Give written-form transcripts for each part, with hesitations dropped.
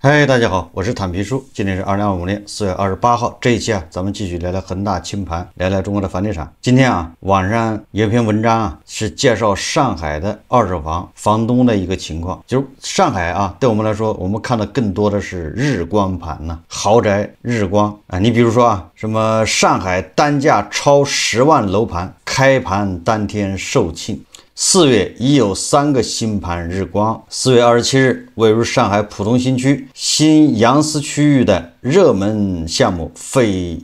嗨，大家好，我是坦皮叔。今天是2025年4月28号，这一期咱们继续聊聊恒大清盘，聊聊中国的房地产。今天网上有一篇文章是介绍上海的二手房房东的一个情况。就是上海对我们来说，我们看的更多的是日光盘豪宅日光你比如说什么上海单价超10万楼盘，开盘当天售罄。4月已有3个新盘日光。4月27日，位于上海浦东新区新杨思区域的热门项目绯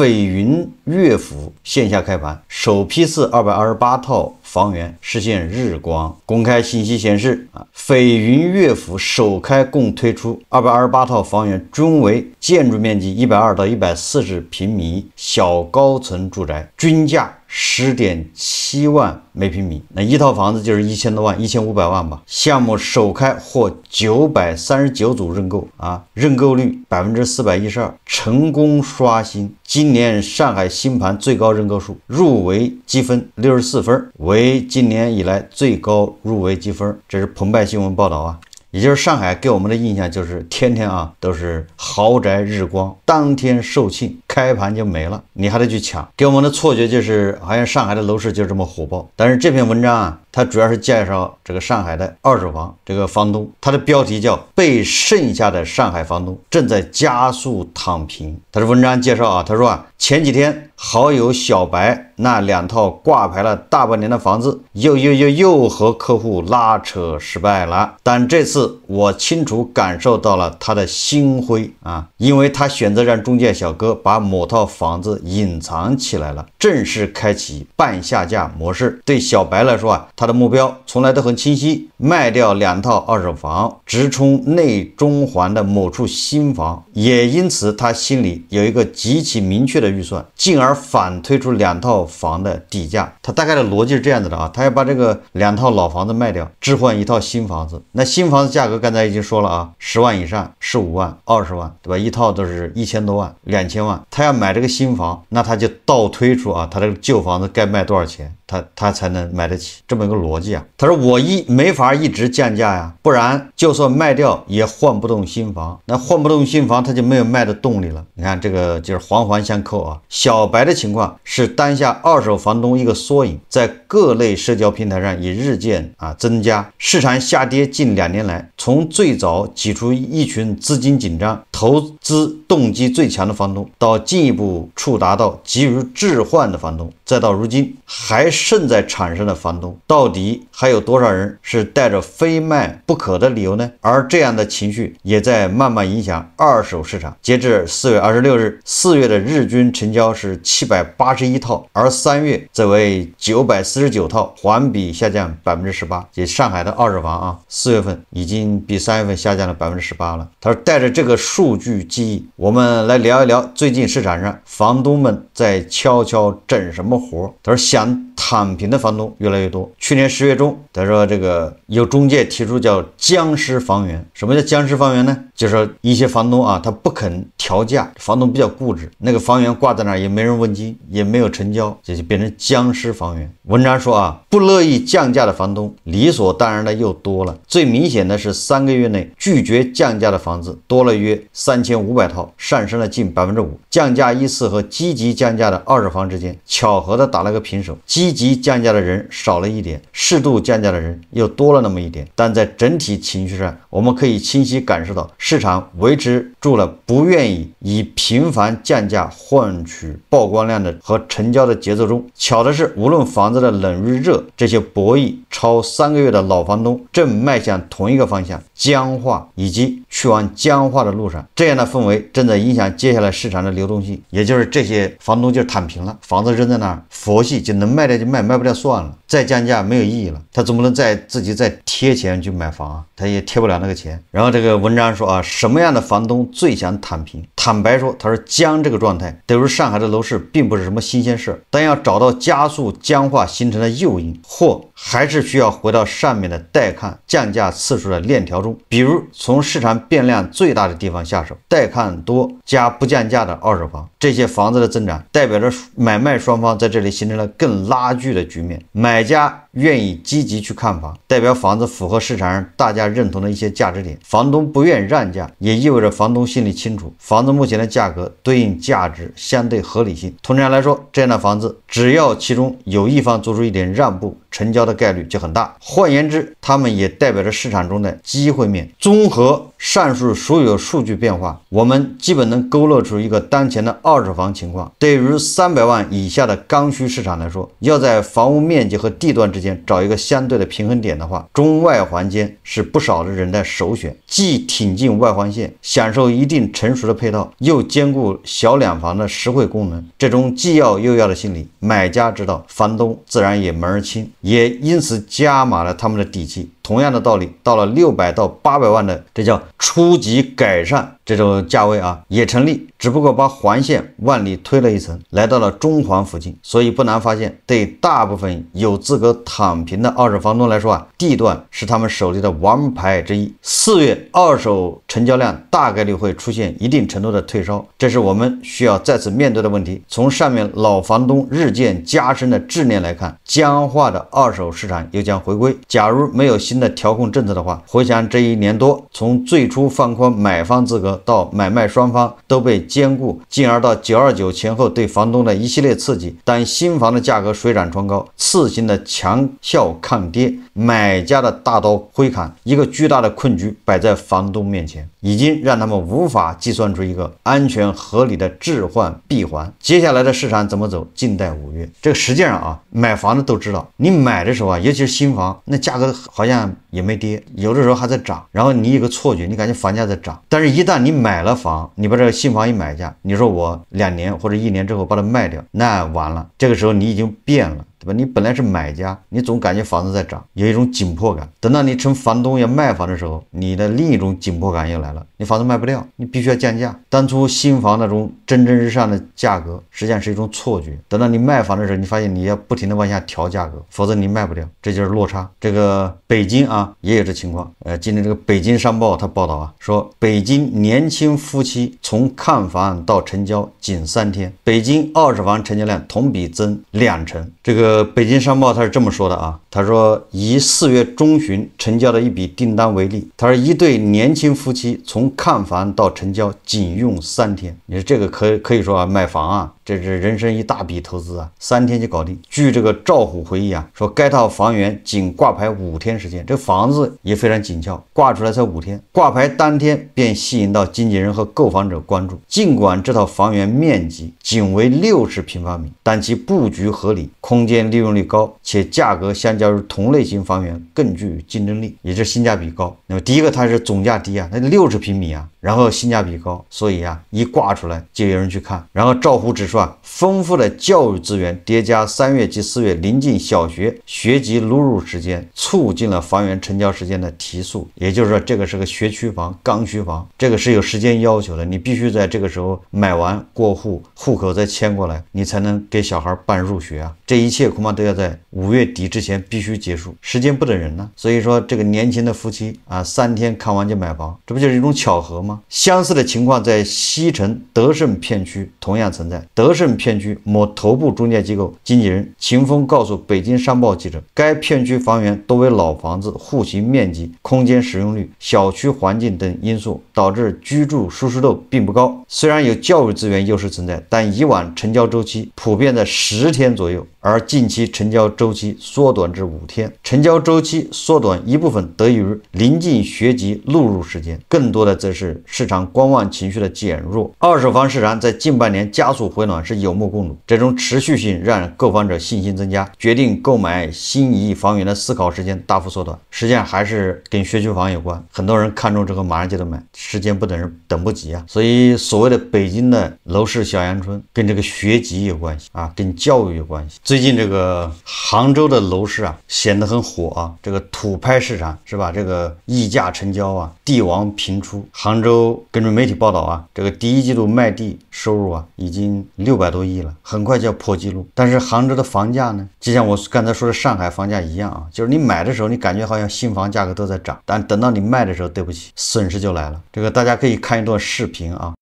云乐府线下开盘，首批次228套房源实现日光。公开信息显示绯云乐府首开共推出228套房源，均为建筑面积120到140平米小高层住宅，均价10.7万每平米，那一套房子就是1000多万，1500万吧。项目首开获939组认购认购率412%，成功刷新今年上海新盘最高认购数，入围积分64分，为今年以来最高入围积分。这是澎湃新闻报道也就是上海给我们的印象就是天天都是豪宅日光，当天售罄，开盘就没了，你还得去抢，给我们的错觉就是好像上海的楼市就这么火爆。但是这篇文章它主要是介绍这个上海的二手房这个房东，它的标题叫被剩下的上海房东正在加速躺平。他的文章介绍他说前几天好友小白那2套挂牌了大半年的房子又和客户拉扯失败了，但这次我清楚感受到了他的心灰因为他选择让中介小哥把某套房子隐藏起来了，正式开启半下架模式。对小白来说他的目标从来都很清晰，卖掉2套二手房，直冲内中环的某处新房，也因此他心里有一个极其明确的预算，进而反推出2套房的底价。他大概的逻辑是这样子的他要把这个2套老房子卖掉，置换一套新房子。那新房子价格刚才已经说了10万以上，15万、20万，对吧？一套都是1000多万、2000万。他要买这个新房，那他就倒推出他这个旧房子该卖多少钱，他才能买得起，这么一个逻辑他说我没法一直降价不然就算卖掉也换不动新房，那换不动新房他就没有卖的动力了。你看这个就是环环相扣小白的情况是当下二手房东一个缩影，在各类社交平台上也日渐增加。市场下跌近2年来，从最早挤出一群资金紧张、投资动机最强的房东，到进一步触达到急于置换的房东，再到如今还剩在场上的房东，到底还有多少人是带着非卖不可的理由呢？而这样的情绪也在慢慢影响二手市场。截至4月26日，4月的日均成交是781套，而3月则为949套，环比下降18%。即上海的二手房4月份已经比3月份下降了18%了。他说带着这个数据记忆，我们来聊一聊最近市场上房东们在悄悄整什么活。他说想躺平的房东越来越多。去年10月中，他说这个有中介提出叫僵尸房源。什么叫僵尸房源呢？就是说一些房东他不肯调价，房东比较固执，那个房源挂在那儿也没人问津，也没有成交，这就变成僵尸房源。文章说不乐意降价的房东理所当然的又多了。最明显的是3个月内拒绝降价的房子多了约3500套，上升了近5%。降价一次和积极降价的二手房之间巧合的打了个平手，积极降价的人少了一点，适度降价的人又多了那么一点。但在整体情绪上，我们可以清晰感受到市场维持住了不愿意以频繁降价换取曝光量的和成交的节奏中。巧的是，无论房子的冷与热，这些博弈超3个月的老房东正迈向同一个方向，僵化，以及去往僵化的路上。这样的氛围正在影响接下来市场的流动性，也就是这些房东就躺平了，房子扔在那儿，佛系就能卖掉就卖，卖不掉算了，再降价没有意义了，他总不能自己再贴钱去买房他也贴不了那个钱。然后这个文章说什么样的房东最想躺平？坦白说，他说僵这个状态对于上海的楼市并不是什么新鲜事，但要找到加速僵化形成的诱因，或还是需要回到上面的带看降价次数的链条中，比如从市场变量最大的地方下手，带看多加不降价的二手房。这些房子的增长代表着买卖双方在这里形成了更拉锯的局面，买买家愿意积极去看房，代表房子符合市场上大家认同的一些价值点。房东不愿意让价，也意味着房东心里清楚，房子目前的价格对应价值相对合理性。通常来说，这样的房子只要其中有一方做出一点让步，成交的概率就很大。换言之，它们也代表着市场中的机会面。综合上述所有数据变化，我们基本能勾勒出一个当前的二手房情况。对于300万以下的刚需市场来说，要在房屋面积和地段之间找一个相对的平衡点的话，中外环间是不少的人的首选。既挺进外环线，享受一定成熟的配套，又兼顾小两房的实惠功能，这种既要又要的心理，买家知道，房东自然也门儿清，也因此加码了他们的底气。同样的道理，到了600到800万的这叫初级改善这种价位啊，也成立，只不过把环线往里推了一层，来到了中环附近。所以不难发现，对大部分有资格躺平的二手房东来说啊，地段是他们手里的王牌之一。4月二手成交量大概率会出现一定程度的退烧，这是我们需要再次面对的问题。从上面老房东日渐加深的执念来看，僵化的二手市场又将回归。假如没有新的调控政策的话，回想这1年多，从最初放宽买方资格到买卖双方都被兼顾，进而到929前后对房东的一系列刺激，当新房的价格水涨船高，次新的强效抗跌，买家的大刀挥砍，一个巨大的困局摆在房东面前，已经让他们无法计算出一个安全合理的置换闭环。接下来的市场怎么走，静待5月。这个实际上啊，买房的都知道，你买的时候啊，尤其是新房，那价格好像也没跌，有的时候还在涨，然后你有个错觉，你感觉房价在涨。但是一旦你买了房，你把这个新房一买下，你说我2年或者1年之后把它卖掉，那完了，这个时候你已经变了，对吧？你本来是买家，你总感觉房子在涨，有一种紧迫感。等到你成房东要卖房的时候，你的另一种紧迫感又来了，你房子卖不掉，你必须要降价。当初新房那种蒸蒸日上的价格，实际上是一种错觉。等到你卖房的时候，你发现你要不停的往下调价格，否则你卖不掉，这就是落差。这个北京啊也有这情况。今天这个北京商报他报道啊，说北京年轻夫妻从看房到成交仅3天，北京二手房成交量同比增2成。这个北京商报他是这么说的啊，他说以4月中旬成交的一笔订单为例，他说一对年轻夫妻从看房到成交仅用3天。你说这个可以说啊，买房啊，这是人生一大笔投资啊，3天就搞定。据这个赵虎回忆啊，说该套房源仅挂牌5天时间，这房子也非常紧俏，挂出来才5天，挂牌当天便吸引到经纪人和购房者关注。尽管这套房源面积仅为60平方米，但其布局合理，空间利用率高，且价格相较于同类型房源更具竞争力，也就是性价比高。那么第一个它是总价低啊，那60平米啊，然后性价比高，所以啊一挂出来就有人去看。然后赵虎指出啊，丰富的教育资源叠加3月及4月临近小学学籍录入时间，促进了房源成交时间的提速。也就是说，这个是个学区房、刚需房，这个是有时间要求的，你必须在这个时候买完过户，户口再迁过来，你才能给小孩办入学啊。这一切恐怕都要在5月底之前必须结束，时间不等人呢。所以说，这个年轻的夫妻啊，3天看完就买房，这不就是一种巧合吗？相似的情况在西城德胜片区同样存在。德胜片区某头部中介机构经纪人秦峰告诉北京商报记者，该片区房源多为老房子，户型面积、空间使用率、小区环境等因素导致居住舒适度并不高。虽然有教育资源优势存在，但以往成交周期普遍在10天左右，而近期成交周期缩短至5天。成交周期缩短一部分得益于临近学籍录入时间，更多的则是市场观望情绪的减弱。二手房市场在近半年加速回暖是有目共睹，这种持续性让购房者信心增加，决定购买新一房源的思考时间大幅缩短。实际上还是跟学区房有关，很多人看中之后马上就得买，时间不等人，等不及啊。所以所谓的北京的楼市小阳春跟这个学籍有关系啊，跟教育有关系。最近这个杭州的楼市啊显得很火啊，这个土拍市场是吧，这个溢价成交啊，地王频出。杭州根据媒体报道啊，这个第1季度卖地收入啊已经600多亿了，很快就要破纪录。但是杭州的房价呢，就像我刚才说的上海房价一样啊，就是你买的时候你感觉好像新房价格都在涨，但等到你卖的时候，对不起，损失就来了。这个大家可以看一段视频啊。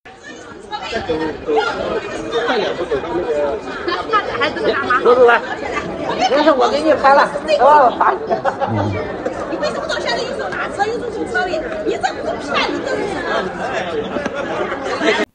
走走来。没事，我给你拍了，我发你。你为什么到现在有手拿车有手车的？你这不是骗人的人。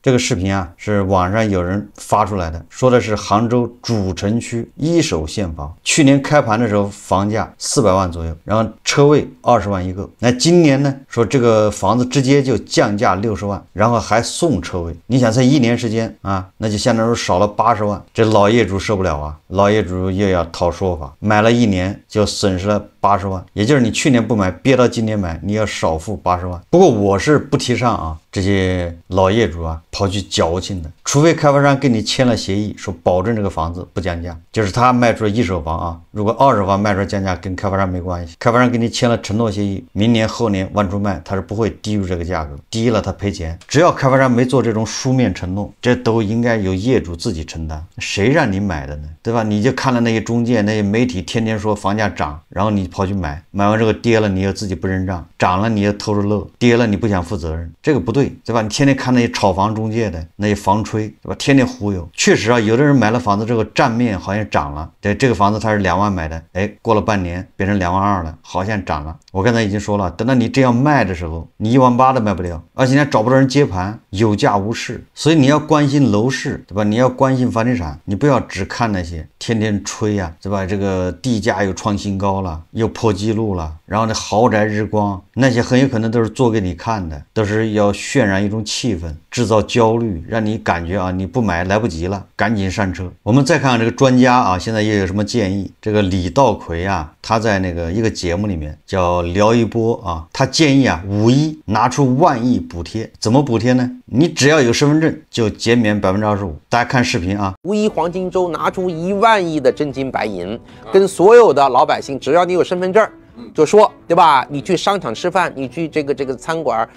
这个视频啊，是网上有人发出来的，说的是杭州主城区一手现房，去年开盘的时候房价400万左右，然后车位20万一个。那今年呢，说这个房子直接就降价60万，然后还送车位。你想，才1年时间啊，那就相当于少了80万，这老业主受不了啊，老业主又要讨说法，买了1年就损失了80万，也就是你去年不买，憋到今年买，你要少付80万。不过我是不提倡啊，这些老业主啊跑去矫情的，除非开发商跟你签了协议，说保证这个房子不降价，就是他卖出一手房啊，如果二手房卖出降价跟开发商没关系，开发商跟你签了承诺协议，明年后年往出卖，他是不会低于这个价格，低了他赔钱。只要开发商没做这种书面承诺，这都应该由业主自己承担，谁让你买的呢？对吧？你就看了那些中介、那些媒体天天说房价涨，然后你跑去买，买完之后跌了你又自己不认账，涨了你又偷着乐，跌了你不想负责任，这个不对，对吧？你天天看那些炒房中介的那些房吹，对吧？天天忽悠。确实啊，有的人买了房子之后账面好像涨了，对，这个房子他是2万买的，哎，过了半年变成2万2了，好像涨了。我刚才已经说了，等到你这样卖的时候，你1万8都卖不了，而且还找不到人接盘，有价无市。所以你要关心楼市，对吧？你要关心房地产，你不要只看那些天天吹啊，对吧？这个地价又创新高了，又破纪录了，然后那豪宅日光，那些很有可能都是做给你看的，都是要渲染一种气氛，制造焦虑，让你感觉啊，你不买来不及了，赶紧上车。我们再看看这个专家啊，现在又有什么建议？这个李道奎啊，他在那个一个节目里面叫聊一波啊，他建议啊，5·1拿出万亿补贴，怎么补贴呢？你只要有身份证就减免25%。大家看视频啊5·1黄金周拿出1万亿的真金白银，跟所有的老百姓，只要你有身份证，就说对吧？你去商场吃饭，你去这个餐馆，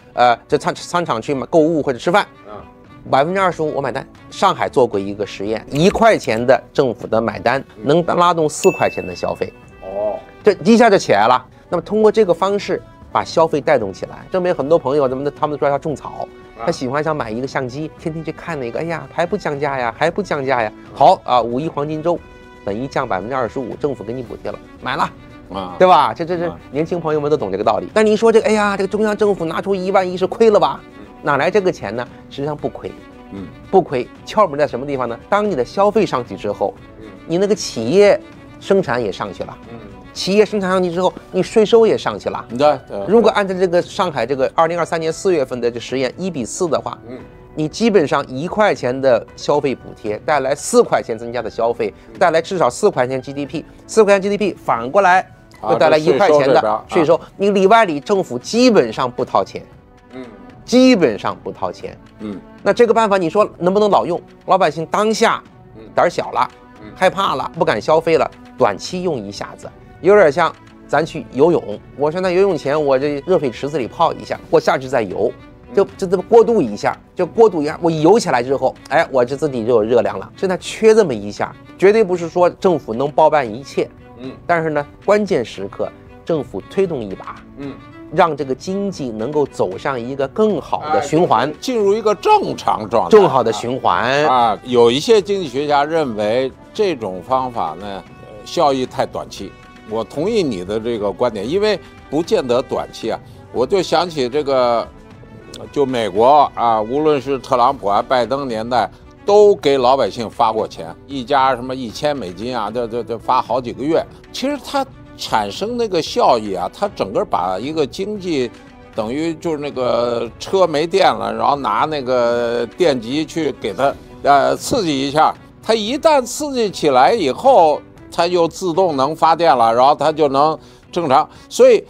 这商场去购物或者吃饭，25%我买单。上海做过一个实验，1块钱的政府的买单能拉动4块钱的消费，这一下就起来了。那么通过这个方式把消费带动起来，证明很多朋友他们说要种草，他喜欢想买一个相机，天天去看那个，哎呀还不降价呀，还不降价呀。好啊，5·1黄金周等于降25%，政府给你补贴了，买了。对吧？这年轻朋友们都懂这个道理。但你说这个，哎呀，这个中央政府拿出1万亿是亏了吧？哪来这个钱呢？实际上不亏，不亏。窍门在什么地方呢？当你的消费上去之后，你那个企业生产也上去了，企业生产上去之后，你税收也上去了。对，如果按照这个上海这个2023年4月份的这实验1:4的话，你基本上1块钱的消费补贴带来4块钱增加的消费，带来至少4块钱 GDP，4块钱 GDP 反过来又带来1块钱的税收，你里外里政府基本上不掏钱，基本上不掏钱，那这个办法你说能不能老用？老百姓当下胆小了，害怕了，不敢消费了，短期用一下子，有点像咱去游泳，我说那游泳前我这热水池子里泡一下，我下去再游。就这么过渡一下，我游起来之后，哎，我这自己就有热量了。现在缺这么一下，绝对不是说政府能包办一切，但是呢，关键时刻政府推动一把，让这个经济能够走向一个更好的循环，进入一个正常状态，更好的循环啊。有一些经济学家认为这种方法呢，效益太短期。我同意你的这个观点，因为不见得短期啊。我就想起这个。就美国啊，无论是特朗普啊、拜登年代，都给老百姓发过钱，一家什么$1000啊，这发好几个月。其实它产生那个效益啊，它整个把一个经济，等于就是那个车没电了，然后拿那个电极去给它刺激一下，它一旦刺激起来以后，它就自动能发电了，然后它就能正常，所以。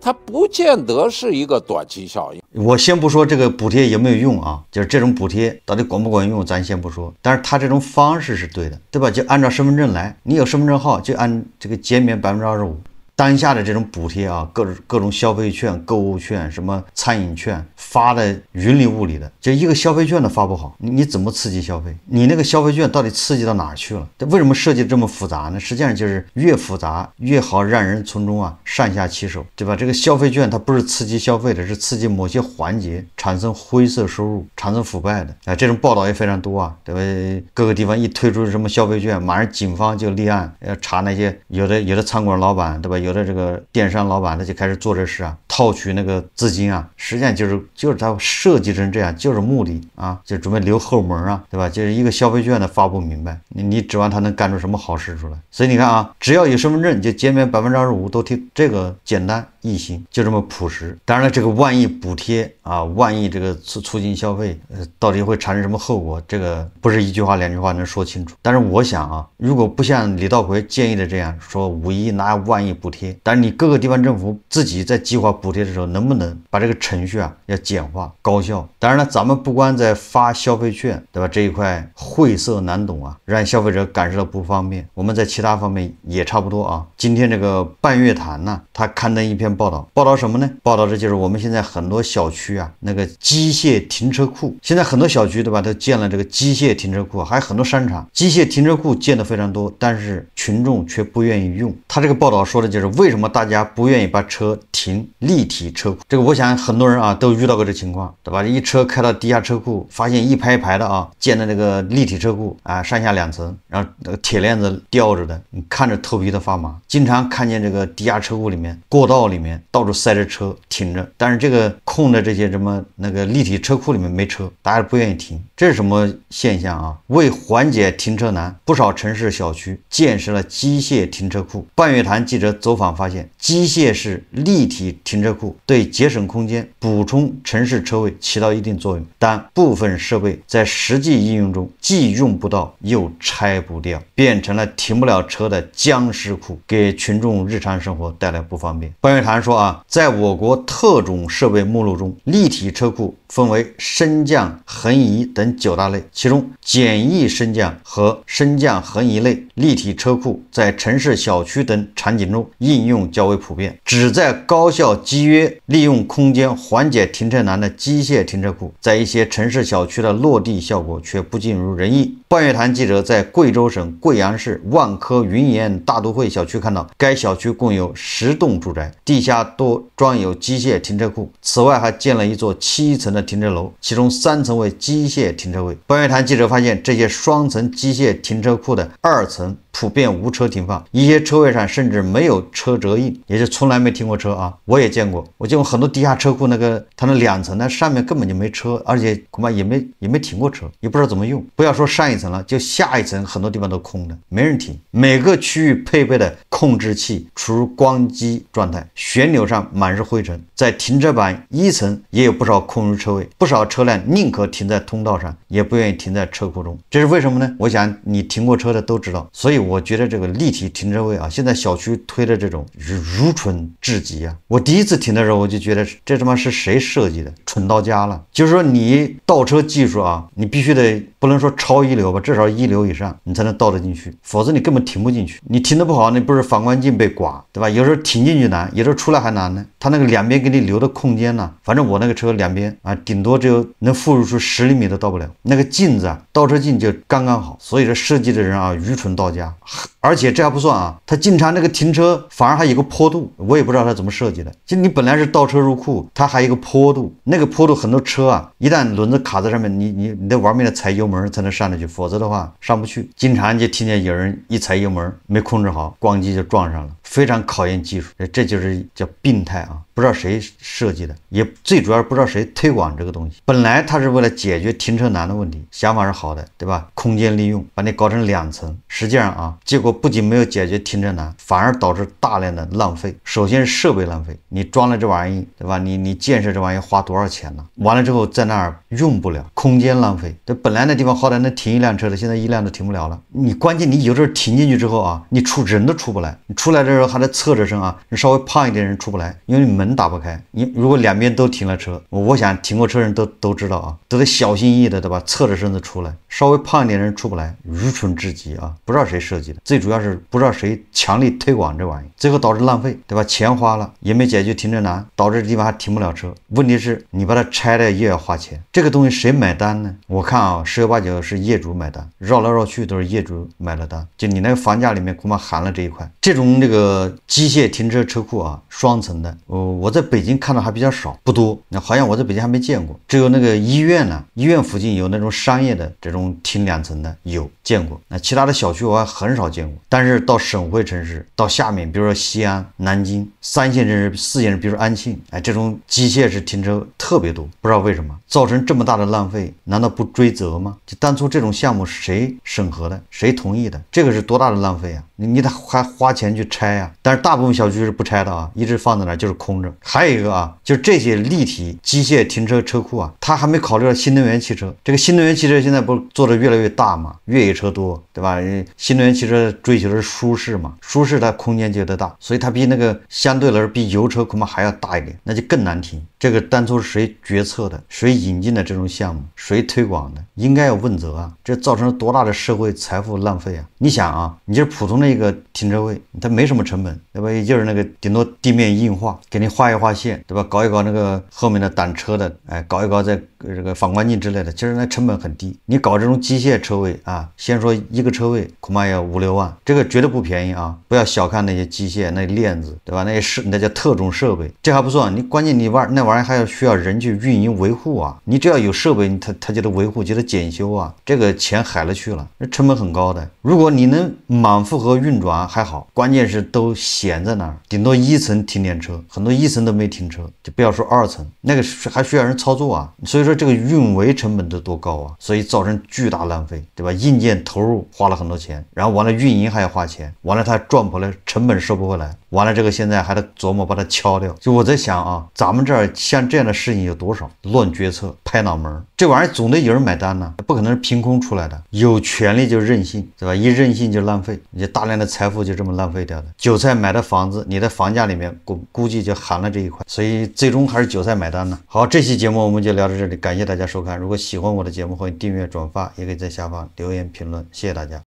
它不见得是一个短期效应。我先不说这个补贴有没有用啊，就是这种补贴到底管不管用，咱先不说。但是它这种方式是对的，对吧？就按照身份证来，你有身份证号就按这个减免25%。当下的这种补贴啊，各种消费券、购物券、什么餐饮券发的云里雾里的，就一个消费券都发不好，你怎么刺激消费？你那个消费券到底刺激到哪儿去了？为什么设计这么复杂呢？实际上就是越复杂越好让人从中上下其手，对吧？这个消费券它不是刺激消费的，是刺激某些环节产生灰色收入、产生腐败的。这种报道也非常多对吧？各个地方一推出什么消费券，马上警方就立案，要查那些有的餐馆老板，对吧？有的这个电商老板，他就开始做这事套取那个资金实际上就是他设计成这样，就是目的就准备留后门对吧？就是一个消费券的发不明白，你指望他能干出什么好事出来？所以你看只要有身份证就减免25%，都听这个简单易行，就这么朴实。当然了，这个万亿补贴万亿这个促进消费，到底会产生什么后果？这个不是一句话两句话能说清楚。但是我想如果不像李道葵建议的这样说5亿拿万亿补贴，但是你各个地方政府自己在计划补贴的时候，能不能把这个程序要简化高效？当然了，咱们不光在发消费券，对吧？这一块晦涩难懂让消费者感受到不方便，我们在其他方面也差不多今天这个半月谈呢，他刊登一篇报道什么呢？报道的就是我们现在很多小区那个机械停车库，现在很多小区对吧，都建了这个机械停车库，还有很多商场机械停车库建的非常多，但是群众却不愿意用。他这个报道说的就是为什么大家不愿意把车停立体车库。这个我想很多人都遇到过这情况，对吧？一车开到地下车库，发现一排一排的建的那个立体车库上下2层，然后那个铁链子吊着的，你看着头皮都发麻。经常看见这个地下车库里面、过道里面到处塞着车停着，但是这个空的这些什么那个立体车库里面没车，大家不愿意停，这是什么现象为缓解停车难，不少城市小区建设了机械停车库。半月谈记者走访发现，机械式立体停车库对节省空间、补充城市车位起到一定作用，但部分设备在实际应用中既用不到又拆不掉，变成了停不了车的僵尸库，给群众日常生活带来不方便。半月谈说在我国特种设备目录中，立体车库分为升降、横移等9大类，其中简易升降和升降横移类立体车库在城市小区等场景中应用较为普遍。旨在高效节约利用空间、缓解停车难的机械停车库，在一些城市小区的落地效果却不尽如人意。半月谈记者在贵州省贵阳市万科云岩大都会小区看到，该小区共有10栋住宅，地下多装有机械停车库，此外还建了一座7层的停车楼，其中3层为机械停车位。半月谈记者发现，这些双层机械停车库的2层普遍无车停放，一些车位上甚至没有车辙印，也就从来没停过车我也见过很多地下车库它那2层，那上面根本就没车，而且恐怕也没停过车，也不知道怎么用。不要说上一层了，就下一层很多地方都空的，没人停。每个区域配备的控制器处于关机状态，旋钮上满是灰尘。在停车板1层也有不少空余车位，不少车辆宁可停在通道上，也不愿意停在车库中。这是为什么呢？我想你停过车的都知道。所以我觉得这个立体停车位现在小区推的这种愚蠢至极我第一次停的时候，我就觉得这他妈是谁设计的，蠢到家了。就是说你倒车技术你必须得不能说超一流吧，至少1流以上你才能倒得进去，否则你根本停不进去。你停得不好，那不是反光镜被刮，对吧？有时候停进去难，有时候出来还难呢。它那个两边给你留的空间呢，反正我那个车两边顶多就能负入出10厘米都到不了。那个镜子倒车镜就刚刚好，所以这设计的人愚蠢到家。而且这还不算他经常那个停车反而还有个坡度，我也不知道他怎么设计的。就你本来是倒车入库，它还有一个坡度，那个坡度很多车一旦轮子卡在上面，你得玩命的踩油门才能上得去，否则的话上不去。经常就听见有人一踩油门没控制好，咣叽就撞上了，非常考验技术。这就是叫病态不知道谁设计的，也最主要不知道谁推广这个东西。本来他是为了解决停车难的问题，想法是好的，对吧？空间利用，把你搞成2层，实际上结果不仅没有解决停车难，反而导致大量的浪费。首先是设备浪费，你装了这玩意，对吧？你建设这玩意花多少钱呢？完了之后在那儿用不了，空间浪费。这本来那地方好歹能停1辆车的，现在1辆都停不了了。你关键你有时候停进去之后你人都出不来，你出来的时候还得侧着身你稍微胖一点人出不来，因为你门打不开。你如果两边都停了车，我想停过车人都知道都得小心翼翼的，对吧？侧着身子出来，稍微胖一点的人出不来，愚蠢至极啊！不知道谁设计的，最主要是不知道谁强力推广这玩意，最后导致浪费，对吧？钱花了也没解决停车难，导致这地方还停不了车。问题是你把它拆了也要花钱，这个东西谁买单呢？我看啊，十有八九是业主买单，绕来绕去都是业主买了单，就你那个房价里面恐怕含了这一块。这种这个机械停车车库啊，双层的，我在北京看到还比较少，不多，好像我在北京还没见过，只有那个医院呢，医院附近有那种商业的这种停2层的有见过，那其他的小区我还很少见过。但是到省会城市，到下面比如说西安、南京3线城市、4线城市，比如说安庆，这种机械式停车特别多，不知道为什么造成这么大的浪费，难道不追责吗？就当初这种项目谁审核的，谁同意的？这个是多大的浪费啊！你得还花钱去拆啊，但是大部分小区是不拆的啊，一直放在那儿就是空着。还有一个啊，就是这些立体机械停车车库啊，它还没考虑到新能源汽车。这个新能源汽车现在不是做的越来越大嘛，越野车多，对吧？新能源汽车追求的是舒适嘛，舒适它空间就得大，所以它比那个相对来说比油车恐怕还要大一点，那就更难停。这个当初是谁决策的？谁引进的这种项目？谁推广的？应该要问责啊！这造成了多大的社会财富浪费啊！你想啊，你就是普通的一个停车位，它没什么成本，对吧？也就是那个顶多地面硬化，给你画一画线，对吧？搞一搞那个后面的挡车的，搞一搞这个反光镜之类的，其实那成本很低。你搞这种机械车位啊，先说一个车位恐怕要5、6万，这个绝对不便宜啊！不要小看那些机械、那链子，对吧？那叫特种设备，这还不算，你关键你那玩意儿还要需要人去运营维护啊！你只要有设备，它就得维护，就得检修啊，这个钱海了去了，那成本很高的。如果你能满负荷运转还好，关键是都闲在那儿，顶多1层停点车，很多1层都没停车，就不要说2层，那个还需要人操作啊。所以说这个运维成本得多高啊，所以造成巨大浪费，对吧？硬件投入花了很多钱，然后完了运营还要花钱，完了它赚不回来，成本收不回来，完了这个现在还得琢磨把它敲掉。就我在想啊，咱们这儿像这样的事情有多少？乱决策，拍脑门，这玩意儿总得有人买单呢，不可能是凭空出来的。有权利就任性，对吧？一任性就浪费，你大量的财富就这么浪费掉的。韭菜买的房子，你的房价里面估计就含了这一块，所以最终还是韭菜买单呢。好，这期节目我们就聊到这里，感谢大家收看。如果喜欢我的节目，欢迎订阅、转发，也可以在下方留言评论，谢谢大家。